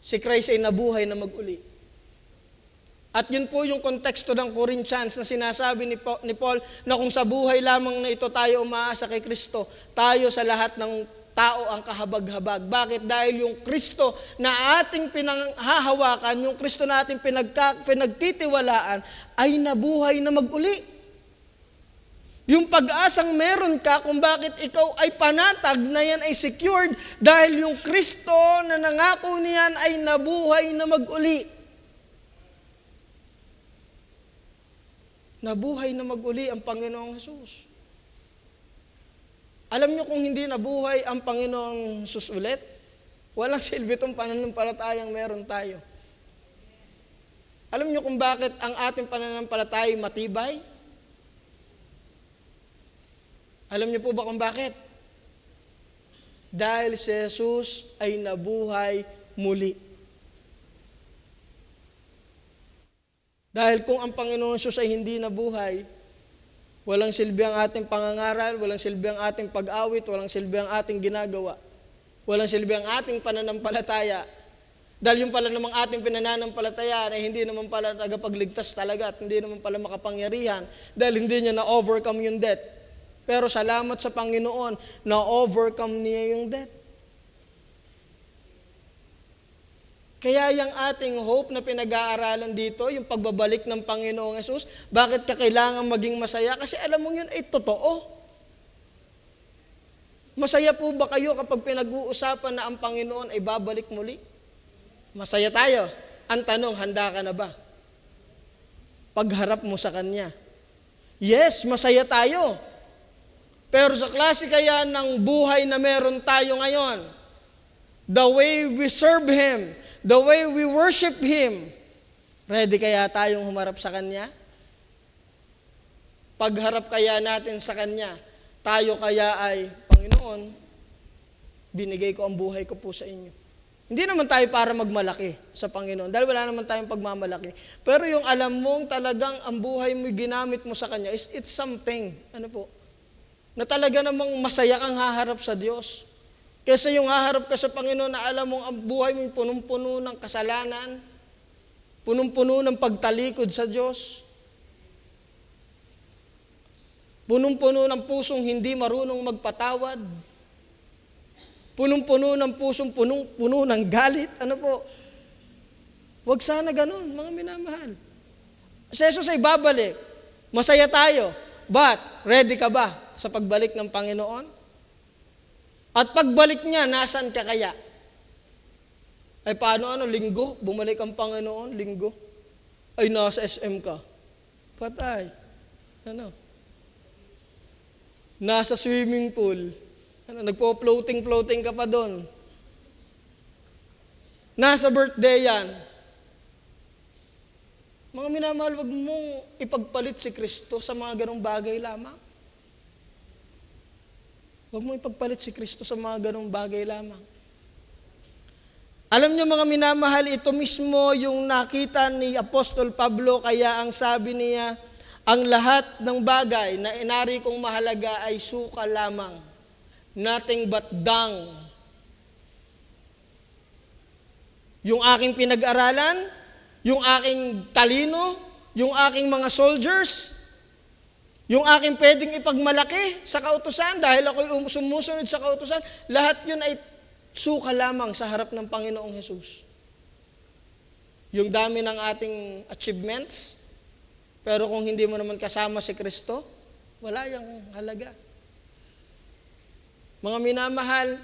si Christ ay nabuhay na mag-uli. At yun po yung konteksto ng Corinthians na sinasabi ni Paul na kung sa buhay lamang na ito tayo umaasa kay Kristo, tayo sa lahat ng tao ang kahabag-habag. Bakit? Dahil yung Kristo na ating pinanghahawakan, yung Kristo na ating pinagtitiwalaan, ay nabuhay na mag-uli. Yung pag-asang meron ka kung bakit ikaw ay panatag na yan ay secured dahil yung Kristo na nangako niyan ay nabuhay na mag-uli. Nabuhay na mag-uli ang Panginoong Jesus. Alam niyo kung hindi nabuhay ang Panginoong Jesus ulit, walang silbi itong pananampalatayang meron tayo. Alam niyo kung bakit ang ating pananampalataya matibay? Alam niyo po ba kung bakit? Dahil si Jesus ay nabuhay muli. Dahil kung ang Panginoon Jesus ay hindi nabuhay, walang silbi ang ating pangangaral, walang silbi ang ating pag-awit, walang silbi ang ating ginagawa, walang silbi ang ating pananampalataya. Dahil yung pala namang ating pinananampalataya ay hindi naman pala tagapagligtas talaga at hindi naman pala makapangyarihan dahil hindi niya na-overcome yung death. Pero salamat sa Panginoon na overcome niya yung death. Kaya yung ating hope na pinag-aaralan dito, yung pagbabalik ng Panginoong Hesus, bakit ka kailangan maging masaya? Kasi alam mo yun ay totoo. Masaya po ba kayo kapag pinag-uusapan na ang Panginoon ay babalik muli? Masaya tayo. Ang tanong, handa ka na ba? Pagharap mo sa Kanya. Yes, masaya tayo. Pero sa klase kaya ng buhay na meron tayo ngayon, the way we serve Him, the way we worship Him, ready kaya tayong humarap sa Kanya? Pagharap kaya natin sa Kanya, tayo kaya ay, Panginoon, binigay ko ang buhay ko po sa inyo. Hindi naman tayo para magmalaki sa Panginoon, dahil wala naman tayong pagmamalaki. Pero yung alam mong talagang ang buhay mo, ginamit mo sa Kanya, it's something, na talaga namang masaya kang haharap sa Diyos. Kesa yung haharap ka sa Panginoon na alam mong ang buhay mo punong-puno ng kasalanan, punong-puno ng pagtalikod sa Diyos, punong-puno ng pusong hindi marunong magpatawad, punong-puno ng pusong punong-puno ng galit. Huwag sana ganun, mga minamahal. Si Jesus ay babalik. Masaya tayo. But, ready ka ba sa pagbalik ng Panginoon? At pagbalik niya, nasan ka kaya? Ay paano linggo? Bumalik ang Panginoon, linggo. Ay nasa SM ka. Patay. Nasa swimming pool. Nagpo-floating ka pa doon. Nasa birthday yan. Mga minamahal, wag mong ipagpalit si Kristo sa mga ganong bagay lamang. Huwag mo ipagpalit si Kristo sa mga ganong bagay lamang. Alam niyo mga minamahal, ito mismo yung nakita ni Apostol Pablo, kaya ang sabi niya, ang lahat ng bagay na inari kong mahalaga ay suka lamang. Nothing but dung. Yung aking pinag-aralan, yung aking talino, yung aking mga soldiers, yung aking pwedeng ipagmalaki sa kautusan dahil ako'y sumusunod sa kautusan, lahat yun ay suka lamang sa harap ng Panginoong Hesus. Yung dami ng ating achievements, pero kung hindi mo naman kasama si Kristo, wala yung halaga. Mga minamahal,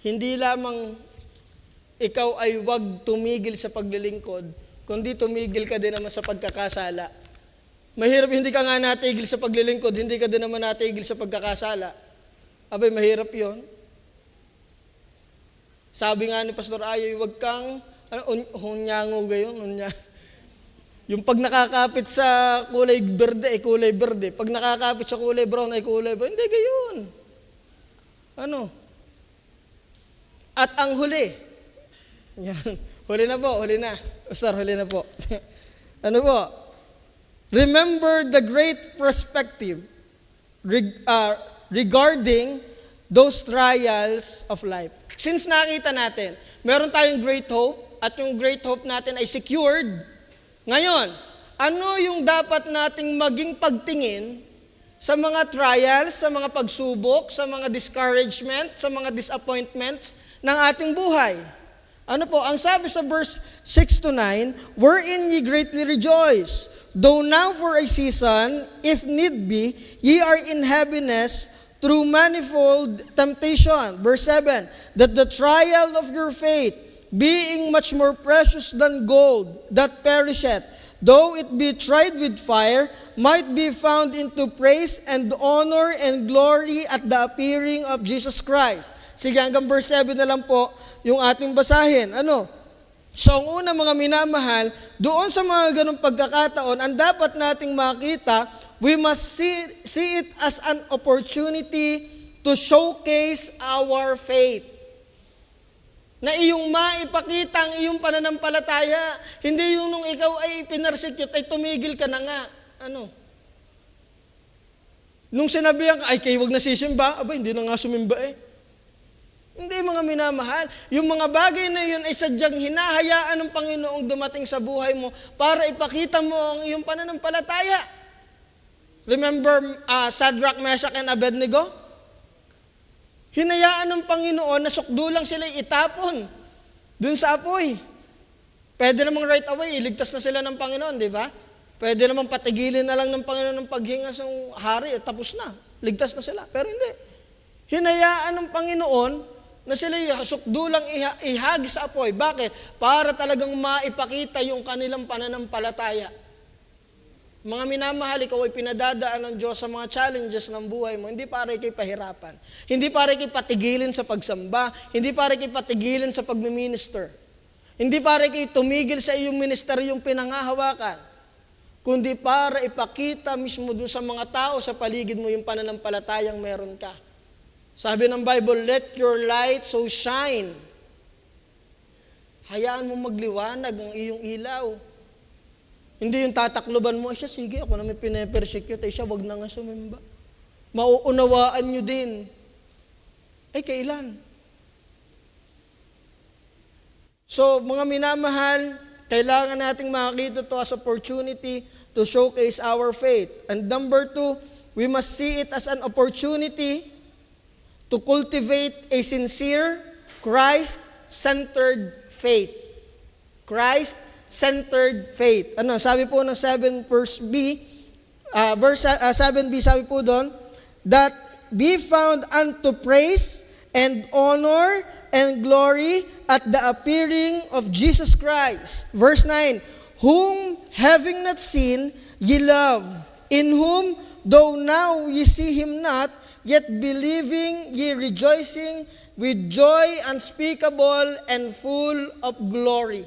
hindi lamang ikaw ay wag tumigil sa paglilingkod, kundi tumigil ka din naman sa pagkakasala. Mahirap hindi ka nga natigil sa paglilingkod, hindi ka din naman natigil sa pagkakasala. Abay, mahirap yon. Sabi nga ni Pastor Ayoy, wag kang, hunyango gayon, yung pag nakakapit sa kulay berde, ay kulay berde. Pag nakakapit sa kulay brown, ay kulay brown. Hindi gayon. At ang huli, yan. Huli na po, huli na. Pastor, huli na po. Remember the great perspective regarding those trials of life. Since nakita natin, meron tayong great hope, at yung great hope natin ay secured. Ngayon, ano yung dapat nating maging pagtingin sa mga trials, sa mga pagsubok, sa mga discouragement, sa mga disappointment ng ating buhay? Ang sabi sa verse 6 to 9, wherein ye greatly rejoice, though now for a season, if need be, ye are in heaviness through manifold temptation. Verse 7, that the trial of your faith, being much more precious than gold, that perisheth, though it be tried with fire, might be found into praise and honor and glory at the appearing of Jesus Christ. Sige, hanggang verse 7 na lang po yung ating basahin. So, ang una mga minamahal, doon sa mga ganong pagkakataon, ang dapat nating makita, we must see it as an opportunity to showcase our faith. Na iyong maipakita ang iyong pananampalataya. Hindi yung nung ikaw ay pinarsecute, ay tumigil ka na nga. Nung sinabihan ka, ay kayo wag na sisimba, hindi na nga sumimba Hindi mga minamahal. Yung mga bagay na yun ay sadyang hinahayaan ng Panginoong dumating sa buhay mo para ipakita mo ang iyong pananampalataya. Remember Shadrach, Meshach, and Abednego? Hinayaan ng Panginoon na sukdulang sila itapon dun sa apoy. Pwede namang right away, iligtas na sila ng Panginoon, di ba? Pwede namang patigilin na lang ng Panginoon ng paghinga sa hari, tapos na. Ligtas na sila. Pero hindi. Hinayaan ng Panginoon na sila sukdulang ihagi sa apoy. Bakit? Para talagang maipakita yung kanilang pananampalataya. Mga minamahal, ikaw ay pinadadaan ng Diyos sa mga challenges ng buhay mo, hindi para ikay pahirapan. Hindi para ikay patigilin sa pagsamba. Hindi para ikay patigilin sa pagmiminister. Hindi para ikay tumigil sa iyong ministeryong pinangahawakan. Kundi para ipakita mismo dun sa mga tao sa paligid mo yung pananampalatayang meron ka. Sabi ng Bible, let your light so shine. Hayaan mo magliwanag ang iyong ilaw. Hindi yung tatakloban mo, siya, sige, ako na may pinapersecute, siya, wag na nga sumimba. Mauunawaan nyo din. Ay, kailan? So, mga minamahal, kailangan nating makakita to as opportunity to showcase our faith. And number 2, we must see it as an opportunity to cultivate a sincere, Christ-centered faith. Christ-centered faith. Ano, sabi po ng 7 verse B, 7b, sabi po doon, that be found unto praise and honor and glory at the appearing of Jesus Christ. Verse 9, whom having not seen, ye love, in whom, though now ye see him not, yet believing ye rejoicing with joy unspeakable and full of glory.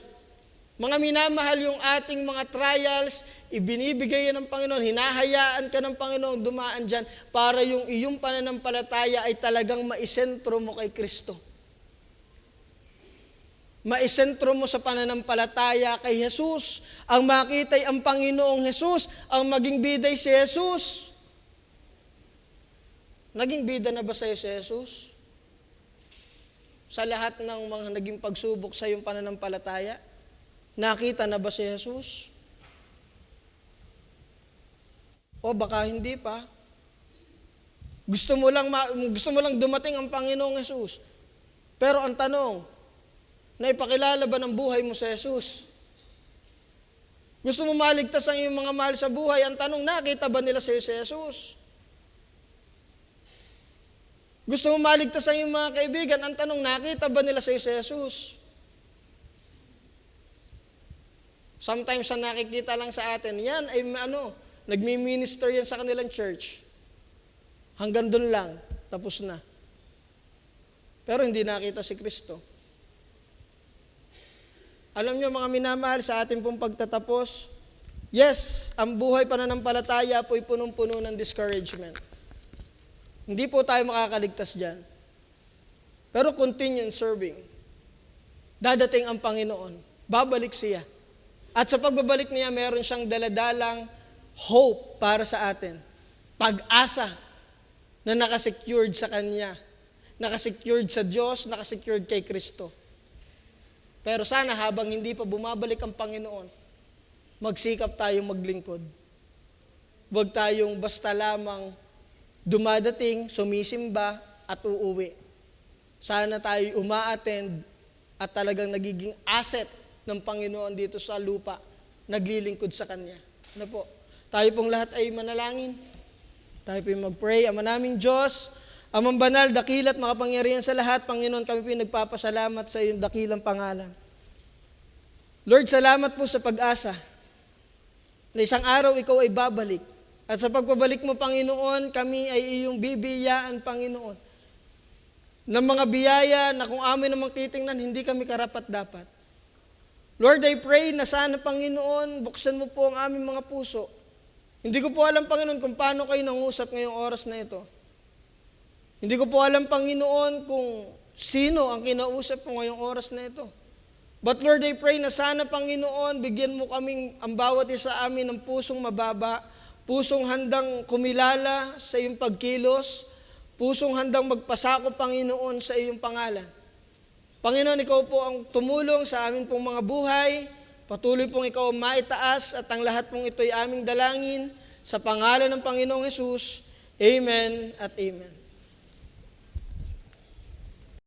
Mga minamahal, yung ating mga trials, ibinibigay yan ng Panginoon, hinahayaan ka ng Panginoon dumaan dyan para yung iyong pananampalataya ay talagang maisentro mo kay Kristo. Maisentro mo sa pananampalataya kay Jesus. Ang makita'y ang Panginoong Jesus, ang maging biday si Jesus. Naging bida na ba sa'yo si Jesus? Sa lahat ng mga naging pagsubok sa iyong pananampalataya? Nakita na ba si Jesus? O baka hindi pa. Gusto mo lang dumating ang Panginoong Jesus. Pero ang tanong, naipakilala ba ng buhay mo sa Jesus? Gusto mo maligtas ang iyong mga mahal sa buhay? Ang tanong, nakita ba nila sa iyo si Jesus? Gusto mo maligtas ang iyong mga kaibigan? Ang tanong, nakita ba nila sa iyo si Jesus? Sometimes sa nakikita lang sa atin, yan ay nagmi-minister yan sa kanilang church. Hanggang doon lang, tapos na. Pero hindi nakita si Kristo. Alam nyo mga minamahal, sa ating pong pagtatapos, yes, ang buhay pananampalataya po ay punong-puno ng discouragement. Hindi po tayo makakaligtas dyan. Pero continue in serving. Dadating ang Panginoon. Babalik siya. At sa pagbabalik niya, meron siyang daladalang hope para sa atin. Pag-asa na nakasecured sa Kanya. Nakasecured sa Diyos, nakasecured kay Kristo. Pero sana habang hindi pa bumabalik ang Panginoon, magsikap tayong maglingkod. Huwag tayong basta lamang dumadating, sumisimba at uuwi. Sana tayo uma-attend at talagang nagiging asset ng Panginoon dito sa lupa, naglilingkod sa Kanya. Ano po? Tayo pong lahat ay manalangin. Tayo pong mag-pray. Ama naming Diyos, Amang banal, dakilat, makapangyarihan sa lahat, Panginoon, kami po nagpapasalamat sa iyong dakilang pangalan. Lord, salamat po sa pag-asa na isang araw ikaw ay babalik. At sa pagpabalik mo, Panginoon, kami ay iyong bibiyaan, Panginoon, ng mga biyaya na kung amin namang titingnan, hindi kami karapat-dapat. Lord, I pray na sana, Panginoon, buksan mo po ang aming mga puso. Hindi ko po alam, Panginoon, kung paano kayo nangusap ngayong oras na ito. Hindi ko po alam, Panginoon, kung sino ang kinausap po ngayong oras na ito. But Lord, I pray na sana, Panginoon, bigyan mo kaming ang bawat isa amin ng pusong mababa, pusong handang kumilala sa iyong pagkilos, pusong handang magpasakop, Panginoon, sa iyong pangalan. Panginoon, ikaw po ang tumulong sa amin pong mga buhay, patuloy pong ikaw ang maitaas at ang lahat pong ito'y aming dalangin Sa pangalan ng Panginoong Hesus, Amen at Amen.